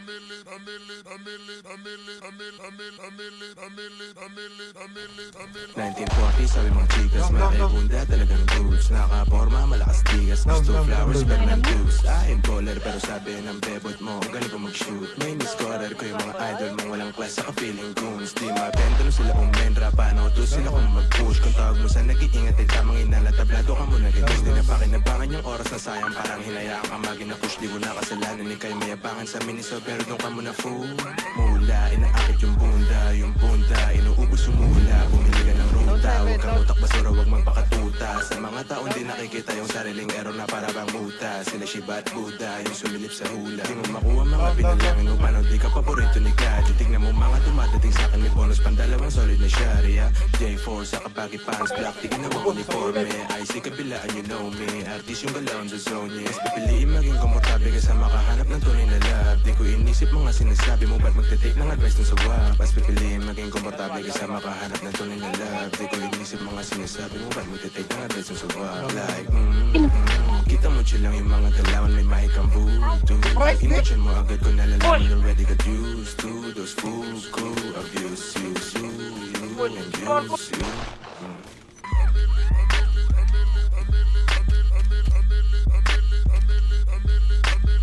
1940 sabi mga chicas, malaki bunda talagang goods. Nakaporma, malakas tigas, gusto flowers, Berman tubes. I'm baller pero sabi ng bebot mo, galing ko mag-shoot. Main scorer ko yung mga idol mong walang class, saka feeling goons. Di mabenta no sila kung menra, paano to sila kung mag-push. Kung tawag mo sa nag-iingat ay tamang inala, tablado ka muna gitos. Di na pakinabangan yung oras na sayang, parang hinayaan ka magina-push. Di ko na kasalanan, ikay mayabangan sa miniso, pero doon ka muna fool. Mula, inaakit yung bunda, inuubos yung mula. Bumili ka ng ruta, huwag kang utak basura, huwag magpakatuta. Sa mga taon di nakikita yung sariling error na para bang muta. Sila Shiba at Buddha, yung sumilip sa hula. Di mo makuha mga pinalangin mo, paano di ka paborito ni Gadyo. Tignan mo mga dumadating sa akin, may bonus pandalawang solid na sharia. J4 sa kabagi pants, black, di ginawang uniforme. IC kabilaan, you know me, artist yung galaon sa zone, yes. Pipiliin maging komportable ka sa makahanap ng tunay na love. Di ko inisip mga sinasabi mo, ba't magte-take ng advice ng sawa. Pas pipiliin maging komportable ka sa makahanap ng tunay na love. Di ko inisip mga sinasabi mo, ba't magte-take ng advice ng sawa. Like, kita mo chill lang yung mga galawan, may mahikang voodoo. Emotion mo agad ko nalalaman, already got used to those fools who abuse you, and use you.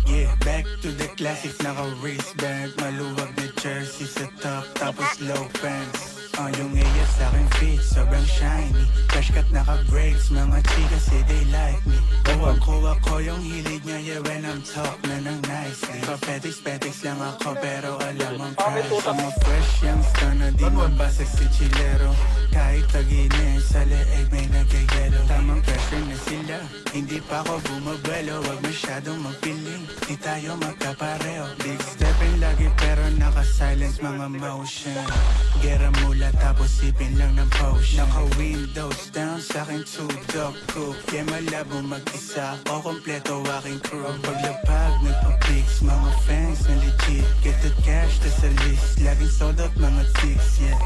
Yeah, back to the classics, naka-wristband, maluwag na jersey sa top, tapos low pants. Yung iya sa akin fit, sobrang shiny. Fresh cut naka-breaks, mga chika say they like me. Kuha ko yung hilig niya, yeah, when I'm talk na ng nicely. Pa-petics lang ako, pero alam mong crash. I'm a fresh youngster na di mabasag si chilero. Kahit tagine, sa leeg may nagayelo. Tamang pressure na sila, hindi pa ako bumabelo. Wag masyadong magpiling, di tayo magkapareho. Big stepping lagi, pero naka-silence mga motion. Gera mula tapos sipin lang ng potion. Naka-windows down sa akin two-dog cook. Kaya malabo mag-isa, o kompleto aking crew. Paglapag, nagpa-pics, mga fans na legit. Get the cash, tas sa list. Laging sold out mga chicks, yeah.